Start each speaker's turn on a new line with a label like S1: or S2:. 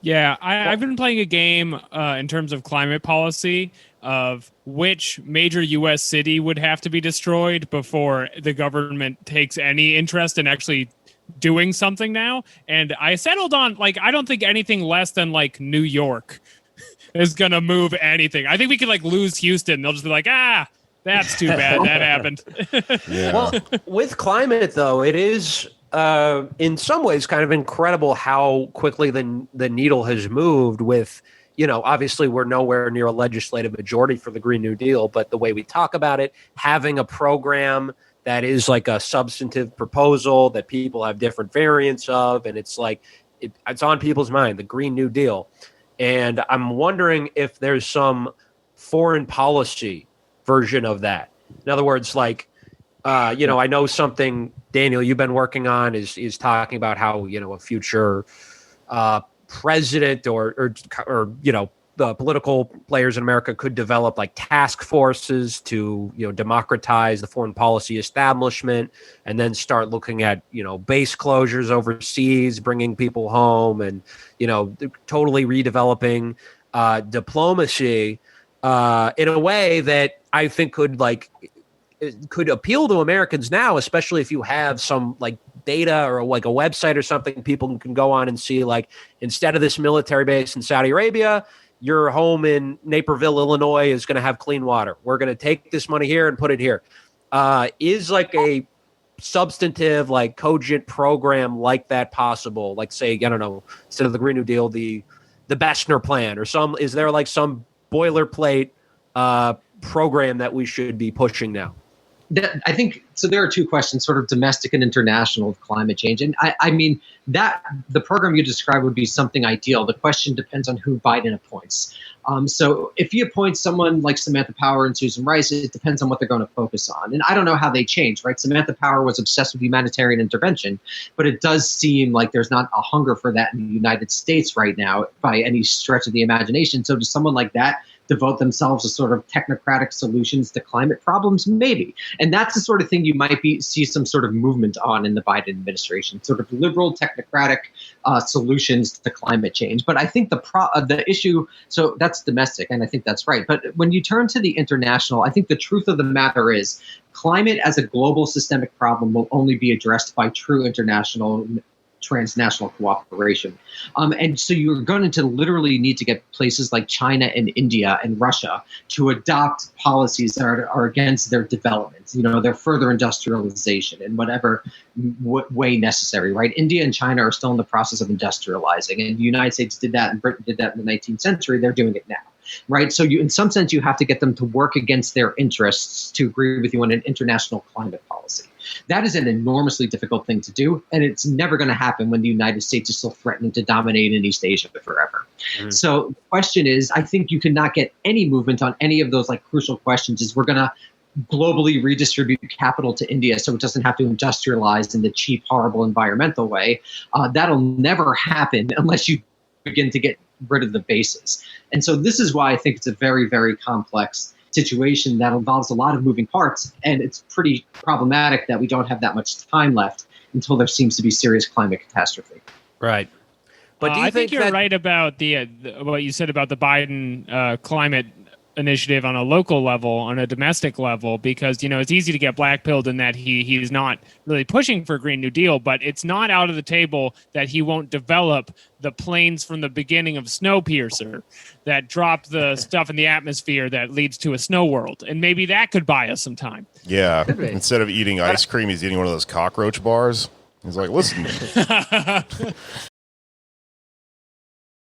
S1: Yeah, I've been playing a game in terms of climate policy of which major U.S. city would have to be destroyed before the government takes any interest in actually doing something now. And I settled on, like, I don't think anything less than, like, New York is going to move anything. I think we could, like, lose Houston. They'll just be like, that's too bad. That happened.
S2: Yeah.
S3: Well, with climate, though, it is in some ways kind of incredible how quickly the needle has moved with, obviously we're nowhere near a legislative majority for the Green New Deal, but the way we talk about it, having a program that is like a substantive proposal that people have different variants of, and it's like it's on people's mind, the Green New Deal. And I'm wondering if there's some foreign policy version of that. In other words, like, I know something, Daniel, you've been working on is talking about how, a future president or the political players in America could develop like task forces to, democratize the foreign policy establishment and then start looking at, base closures overseas, bringing people home and, totally redeveloping diplomacy in a way that I think could appeal to Americans now, especially if you have some like data or like a website or something people can go on and see, like, instead of this military base in Saudi Arabia, your home in Naperville, Illinois is going to have clean water. We're going to take this money here and put it here. Is like a substantive, like cogent program like that possible? Like, say, I don't know, instead of the Green New Deal, the Bessner plan or is there like some boilerplate program that we should be pushing now?
S4: I think so. There are two questions, sort of domestic and international, of climate change. And I mean that the program you described would be something ideal. The question depends on who Biden appoints. So if he appoints someone like Samantha Power and Susan Rice, it depends on what they're going to focus on. And I don't know how they change, right? Samantha Power was obsessed with humanitarian intervention, but it does seem like there's not a hunger for that in the United States right now by any stretch of the imagination. So does someone like that devote themselves to sort of technocratic solutions to climate problems? Maybe. And that's the sort of thing you might see some sort of movement on in the Biden administration, sort of liberal technocratic solutions to climate change. But I think the issue, so that's domestic, and I think that's right. But when you turn to the international, I think the truth of the matter is climate as a global systemic problem will only be addressed by true international transnational cooperation. And so you're going to literally need to get places like China and India and Russia to adopt policies that are against their development, their further industrialization in whatever way necessary, right? India and China are still in the process of industrializing, and the United States did that and Britain did that in the 19th century. They're doing it now. Right. So in some sense, you have to get them to work against their interests to agree with you on an international climate policy. That is an enormously difficult thing to do. And it's never going to happen when the United States is still threatening to dominate in East Asia forever. Mm. So the question is, I think you cannot get any movement on any of those like crucial questions. Is we're going to globally redistribute capital to India so it doesn't have to industrialize in the cheap, horrible environmental way. That'll never happen unless you begin to get rid of the bases. And so this is why I think it's a very, very complex situation that involves a lot of moving parts. And it's pretty problematic that we don't have that much time left until there seems to be serious climate catastrophe.
S3: Right. But do you
S1: I think you're right about the what you said about the Biden climate initiative on a local level, on a domestic level, because, it's easy to get blackpilled in that he's not really pushing for a Green New Deal, but it's not out of the table that he won't develop the planes from the beginning of Snowpiercer that drop the stuff in the atmosphere that leads to a snow world. And maybe that could buy us some time.
S2: Yeah. Instead of eating ice cream, he's eating one of those cockroach bars. He's like, listen,